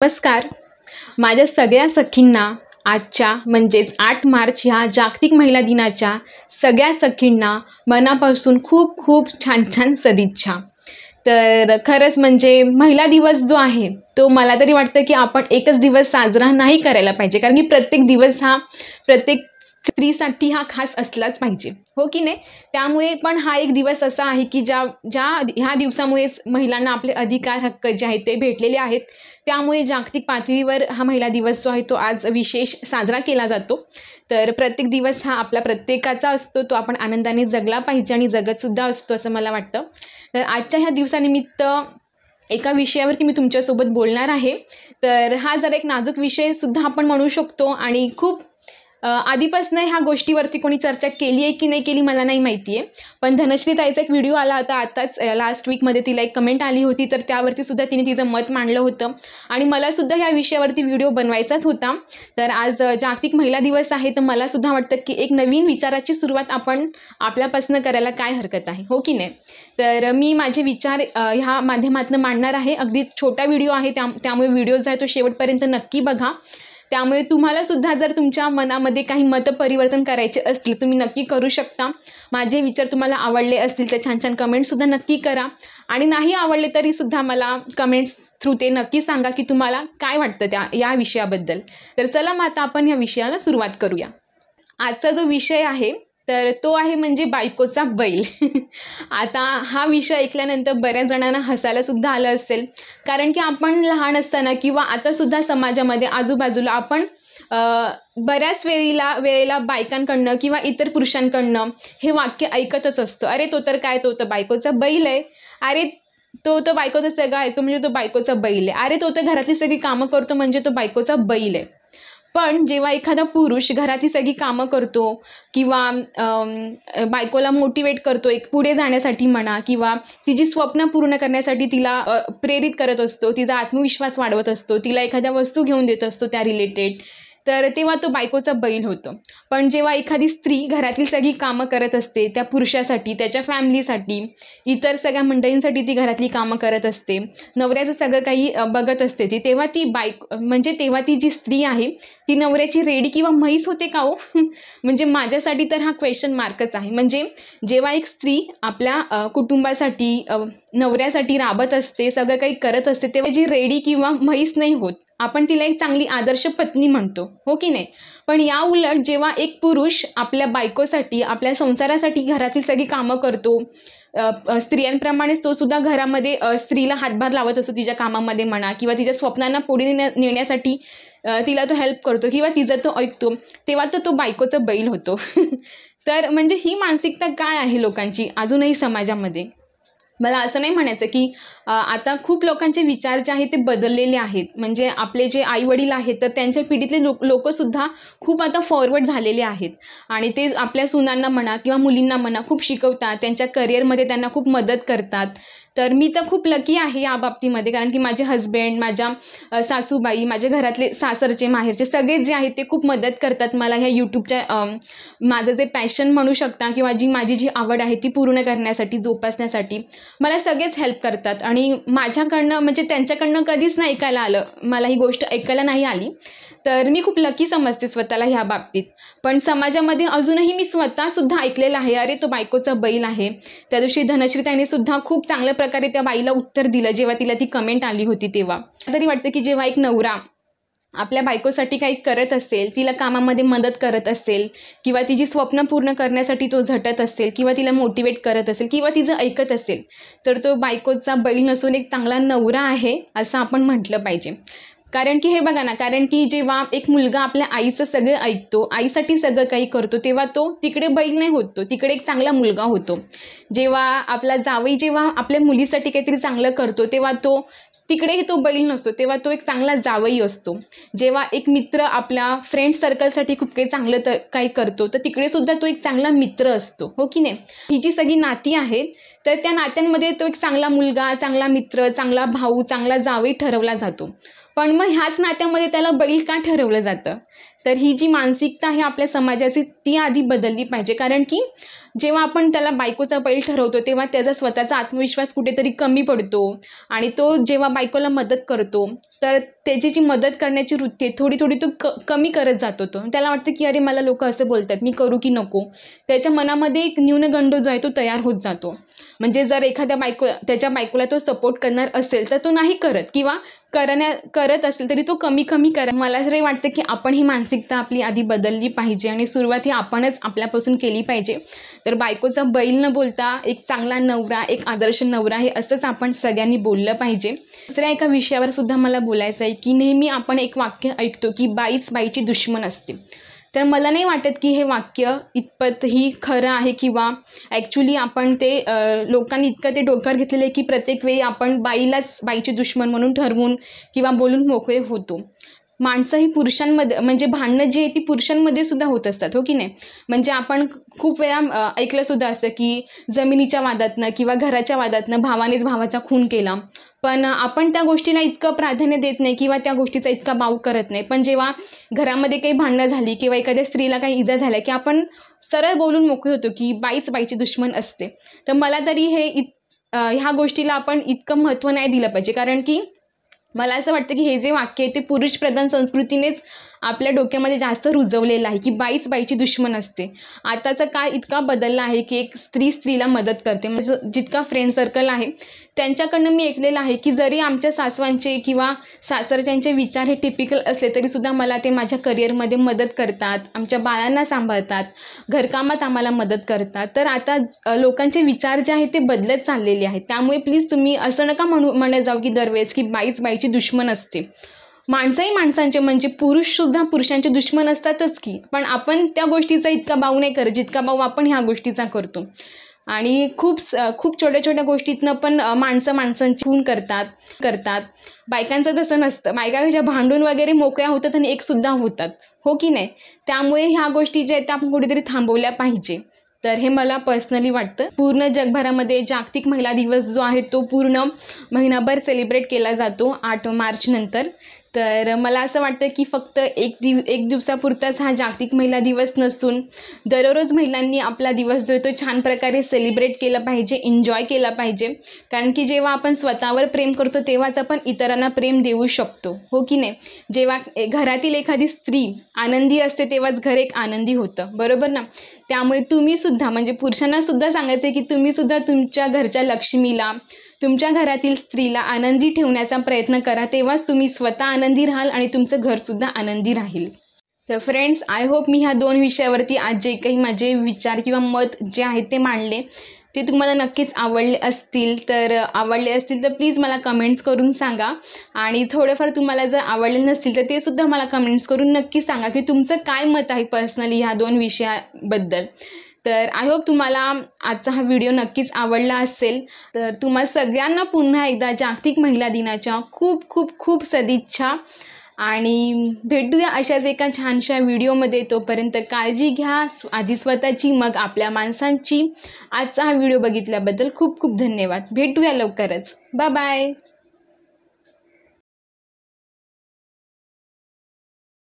नमस्कार. माझ्या सगळ्या सखींना आजच्या म्हणजेच 8 मार्च ह्या जागतिक महिला दिनाच्या सगळ्या सखींना मनापासून खूप खूप छान छान सदिच्छा. तर खरंच म्हणजे महिला दिवस जो आहे तो मला तरी वाटतं की आपण एकच दिवस साजरा नाही करायला पाहिजे, कारण की प्रत्येक दिवस हा प्रत्येक स्त्रीसाठी हा खास असलाच पाहिजे, हो की नाही. त्यामुळे पण हा एक दिवस असा आहे की ज्या ज्या ह्या दिवसामुळेच महिलांना आपले अधिकार हक्क जे आहेत ते भेटलेले आहेत. त्यामुळे जागतिक पातळीवर हा महिला दिवस जो आहे तो आज विशेष साजरा केला जातो. तर प्रत्येक दिवस हा आपला प्रत्येकाचा असतो, तो आपण आनंदाने जगला पाहिजे आणि जगतसुद्धा असतो असं मला वाटतं. तर आजच्या ह्या दिवसानिमित्त एका विषयावरती मी तुमच्यासोबत बोलणार आहे. तर हा जरा एक नाजूक विषय सुद्धा आपण म्हणू शकतो आणि खूप आधीपासून ह्या गोष्टीवरती कोणी चर्चा केली आहे की नाही केली मला नाही माहिती आहे. पण धनश्री ताईचा एक व्हिडिओ आला होता आताच लास्ट वीकमध्ये, तिला एक कमेंट आली होती, तर त्यावरती सुद्धा तिने तिचं मत मांडलं होतं आणि मला सुद्धा ह्या विषयावरती व्हिडिओ बनवायचाच होता. तर आज जागतिक महिला दिवस आहे, तर मला सुद्धा वाटतं की एक नवीन विचाराची सुरुवात आपण आपल्यापासून करायला काय हरकत आहे, हो की नाही. तर मी माझे विचार ह्या माध्यमातून मांडणार आहे. अगदी छोटा व्हिडिओ आहे, त्यामुळे व्हिडिओ जो आहे तो शेवटपर्यंत नक्की बघा. त्यामुळे तुम्हाला सुद्धा जर तुमच्या मनामध्ये काही मतपरिवर्तन करायचे असतील तुम्ही नक्की करू शकता. माझे विचार तुम्हाला आवडले असतील तर छान छान कमेंटसुद्धा नक्की करा आणि नाही आवडले तरी सुद्धा मला कमेंट्स थ्रू ते नक्की सांगा की तुम्हाला काय वाटतं या विषयाबद्दल. तर चला मग आता आपण या विषयाला सुरुवात करूया. आजचा जो विषय आहे तर तो आहे म्हणजे बायकोचा बैल. आता हा विषय ऐकल्यानंतर बऱ्याच जणांना हसायला सुद्धा आलं असेल, कारण की आपण लहान असताना किंवा आता सुद्धा समाजामध्ये आजूबाजूला आपण बऱ्याच वेळेला बायकांकडनं किंवा इतर पुरुषांकडनं हे वाक्य ऐकतच असतो. अरे तो तर काय, तो तर बायकोचा बैल आहे. अरे तो तर बायकोचं सगळं ऐकतो म्हणजे तो बायकोचा बैल आहे. अरे तो तर घरातली सगळी कामं करतो म्हणजे तो बायकोचा बैल आहे. पण जेव्हा एखादा पुरुष घरातली सगळी कामं करतो किंवा बायकोला मोटिवेट करतो एक पुढे जाण्यासाठी म्हणा, किंवा तिची स्वप्न पूर्ण करण्यासाठी तिला प्रेरित करत असतो, तिचा आत्मविश्वास वाढवत असतो, तिला एखाद्या वस्तू घेऊन देत असतो त्या रिलेटेड, तर तेव्हा तो बायकोचा बैल होतो. पण जेव्हा एखादी स्त्री घरातली सगळी कामं करत असते त्या पुरुषासाठी, त्याच्या फॅमिलीसाठी, इतर सगळ्या मंडळींसाठी ती घरातली कामं करत असते, नवऱ्याचं सगळं काही बघत असते ती, तेव्हा ती तेव्हा ती जी स्त्री आहे ती नवऱ्याची रेडी किंवा म्हैस होते का हो? म्हणजे माझ्यासाठी तर हा क्वेश्चन मार्कच आहे. म्हणजे जेव्हा एक स्त्री आपल्या कुटुंबासाठी नवऱ्यासाठी राबत असते, सगळं काही करत असते, तेव्हा जी रेडी किंवा म्हैस नाही होत, आपण तिला एक चांगली आदर्श पत्नी म्हणतो, हो की नाही. पण या उलट जेव्हा एक पुरुष आपल्या बायकोसाठी, आपल्या संसारासाठी घरातील सगळी कामं करतो, स्त्रियांप्रमाणेच तो सुद्धा घरामध्ये स्त्रीला हातभार लावत असतो तिच्या कामामध्ये म्हणा, किंवा तिच्या स्वप्नांना पुढे नेण्यासाठी तिला तो हेल्प करतो किंवा तिचं तो ऐकतो, तेव्हा तो बायकोचा बैल होतो. तर म्हणजे ही मानसिकता काय आहे लोकांची अजूनही समाजामध्ये. मला असं नाही म्हणायचं की आता खूप लोकांचे विचार जे आहेत ते बदललेले आहेत. म्हणजे आपले जे आई वडील आहेत तर त्यांच्या पिढीतले लोकसुद्धा खूप आता फॉरवर्ड झालेले आहेत आणि ते आपल्या सुनांना म्हणा किंवा मुलींना म्हणा खूप शिकवतात, त्यांच्या करिअरमध्ये त्यांना खूप मदत करतात. तर मी तर खूप लकी आहे या बाबतीमध्ये, कारण की माझे हजबंड, माझ्या सासूबाई, माझ्या घरातले सासरचे माहेरचे सगळेच जे आहेत ते खूप मदत करतात मला ह्या यूट्यूबच्या माझं जे पॅशन म्हणू शकता किंवा माझी जी आवड आहे ती पूर्ण करण्यासाठी, जोपासण्यासाठी मला सगळेच हेल्प करतात. आणि माझ्याकडनं म्हणजे त्यांच्याकडनं कधीच नाही ऐकायला आलं, मला ही गोष्ट ऐकायला नाही आली. तर मी खूप लकी समजते स्वतःला ह्या बाबतीत. पण समाजामध्ये अजूनही मी स्वतःसुद्धा ऐकलेलं आहे, अरे तो बायकोचा बैल आहे. त्या दिवशी धनश्री ताईने सुद्धा खूप चांगल्या प्रकारे त्या बाईला उत्तर दिलं जेव्हा तिला ती कमेंट आली होती तेव्हा. तरी वाटतं की जेव्हा एक नवरा आपल्या बायकोसाठी काही करत असेल, तिला कामामध्ये मदत करत असेल किंवा तिची स्वप्न पूर्ण करण्यासाठी तो झटत असेल किंवा तिला मोटिवेट करत असेल किंवा तिचं ऐकत असेल, तर तो बायकोचा बैल नसून एक चांगला नवरा आहे असं आपण म्हटलं पाहिजे. कारण की हे बघा ना, कारण की जेव्हा एक मुलगा आपल्या आईचं सगळं ऐकतो, आईसाठी सगळं काही करतो, तेव्हा तो तिकडे बैल नाही होत, तो तिकडे एक चांगला मुलगा होतो. जेव्हा आपला जावई जेव्हा आपल्या मुलीसाठी काहीतरी चांगलं करतो, तेव्हा तो तिकडे तो बैल नसतो, तेव्हा तो एक चांगला जावई असतो. जेव्हा एक मित्र आपल्या फ्रेंड सर्कलसाठी खूप काही चांगलं काही करतो, तर तिकडे सुद्धा तो एक चांगला मित्र असतो, हो की नाही. ही जी सगळी नाती आहेत तर त्या नात्यांमध्ये तो एक चांगला मुलगा, चांगला मित्र, चांगला भाऊ, चांगला जावई ठरवला जातो. पण मग ह्याच नात्यामध्ये त्याला बैल का ठरवलं जातं? तर ही जी मानसिकता आहे आपल्या समाजाची ती आधी बदलली पाहिजे. कारण की जेव्हा आपण त्याला बायकोचा बैल ठरवतो तेव्हा त्याचा स्वतःचा आत्मविश्वास कुठेतरी कमी पडतो आणि तो जेव्हा बायकोला मदत करतो तर त्याची जी मदत करण्याची वृत्ती आहे थोडी थोडी तो कमी करत जातो. तो त्याला वाटतं की अरे मला लोक असं बोलतात, मी करू की नको. त्याच्या मनामध्ये एक न्यूनगंड जो आहे तो तयार होत जातो. म्हणजे जर त्याच्या बायकोला तो सपोर्ट करणार असेल तर तो नाही करत, किंवा करत असेल तरी तो कमी करा. मला तरी वाटतं की आपण ही मानसिकता आपली आधी बदलली पाहिजे आणि सुरुवात ही आपणच आपल्यापासून केली पाहिजे. तर बायकोचा बैल न बोलता एक चांगला नवरा, एक आदर्श नवरा हे असंच आपण सगळ्यांनी बोललं पाहिजे. दुसऱ्या एका विषयावर सुद्धा मला बोलायचं आहे की नेहमी आपण एक वाक्य ऐकतो की बाईच बाईची दुश्मन असते. तर मला नाही वाटत की हे वाक्य इतपतही खरं आहे किंवा ॲक्च्युली आपण ते लोकांनी इतकं ते डोक्यावर घेतलेलं आहे की प्रत्येक वेळी आपण बाईलाच बाईची दुश्मन म्हणून ठरवून किंवा बोलून मोकळे होतो. माणसं ही पुरुषांमध्ये म्हणजे भांडणं जी आहे ती पुरुषांमध्ये सुद्धा होत असतात, हो की नाही? म्हणजे आपण खूप वेळा ऐकलं सुद्धा असतं की जमिनीच्या वादातनं किंवा घराच्या वादातनं भावानेच भावाचा खून केला. पण आपण त्या गोष्टीला इतकं प्राधान्य देत नाही किंवा त्या गोष्टीचा इतका बाऊ करत नाही. पण जेव्हा घरामध्ये काही भांडणं झाली किंवा एखाद्या स्त्रीला काही इजा झाल्या की आपण सरळ बोलून मोकळे होतो की बाईच बाईची दुश्मन असते. तर मला तरी ह्या गोष्टीला आपण इतकं महत्त्व नाही दिलं पाहिजे. कारण की मला असं वाटतं की हे जे वाक्य आहे ते पुरुषप्रधान संस्कृतीनेच आपल्या डोक्यामध्ये जास्त रुजवलेलं आहे की बाईच बाईची दुश्मन असते. आताचा काळ इतका बदलला आहे की एक स्त्री स्त्रीला मदत करते. म्हणजे जितका फ्रेंड सर्कल आहे त्यांच्याकडनं मी ऐकलेलं आहे की जरी आमच्या सासवांचे किंवा सासरच्यांचे विचार हे टिपिकल असले तरीसुद्धा मला ते माझ्या करिअरमध्ये मदत करतात, आमच्या बाळांना सांभाळतात, घरकामात आम्हाला मदत करतात. तर आता लोकांचे विचार जे आहेत ते बदलत चाललेले आहेत. त्यामुळे प्लीज तुम्ही असं नका म्हणत जाऊ की दरवेळेस की बाईच बाईची दुश्मन असते. माणसंही माणसांचे म्हणजे पुरुषसुद्धा पुरुषांचे दुश्मन असतातच की, पण आपण त्या गोष्टीचा इतका बाऊ नाही करत जितका बाऊ आपण ह्या गोष्टीचा करतो. आणि खूप छोट्या छोट्या गोष्टीतनं पण माणसं माणसांची खून करतात. बायकांचं तसं नसतं. बायका कशा भांडून वगैरे मोकळ्या होतात आणि एकसुद्धा होतात, हो की नाही? त्यामुळे ह्या गोष्टी ज्या आहेत त्या आपण कुठेतरी थांबवल्या पाहिजे. तर हे मला पर्सनली वाटतं. पूर्ण जगभरामध्ये जागतिक महिला दिवस जो आहे तो पूर्ण महिनाभर सेलिब्रेट केला जातो 8 मार्च नंतर. तर मला असं वाटतं की फक्त एक दिवसापुरताच हा जागतिक महिला दिवस नसून दररोज महिलांनी आपला दिवस जो आहे तो छान प्रकारे सेलिब्रेट केला पाहिजे, एन्जॉय केला पाहिजे. कारण की जेव्हा आपण स्वतःवर प्रेम करतो तेव्हाच आपण इतरांना प्रेम देऊ शकतो, हो की नाही? जेव्हा घरातील एखादी स्त्री आनंदी असते तेव्हाच घर एक आनंदी होतं, बरोबर ना? त्यामुळे तुम्हीसुद्धा म्हणजे पुरुषांनासुद्धा सांगायचं आहे की तुम्हीसुद्धा तुमच्या घरच्या लक्ष्मीला, तुमच्या घरातील स्त्रीला आनंदी ठेवण्याचा प्रयत्न करा. तेव्हाच तुम्ही स्वतः आनंदी राहाल आणि तुमचं घरसुद्धा आनंदी राहील. तर फ्रेंड्स, आय होप मी ह्या 2 विषयावरती आज जे काही माझे विचार किंवा मत जे आहेत ते मांडले ते तुम्हाला नक्कीच आवडले असतील. तर प्लीज मला कमेंट्स करून सांगा. आणि थोडंफार तुम्हाला जर आवडले नसतील तर ते सुद्धा मला कमेंट्स करून नक्की सांगा की तुमचं काय मत आहे पर्सनली ह्या 2 विषयाबद्दल. तर आय होप तुम्हाला आजचा हा व्हिडिओ नक्कीच आवडला असेल. तर तुम्हा सगळ्यांना पुन्हा एकदा जागतिक महिला दिनाच्या खूप खूप खूप सदिच्छा. आणि भेटूया अशाच एका छानशा व्हिडिओमध्ये. तोपर्यंत काळजी घ्या, आधी स्वतःची मग आपल्या माणसांची. आजचा हा व्हिडिओ बघितल्याबद्दल खूप खूप धन्यवाद. भेटूया लवकरच. Bye bye.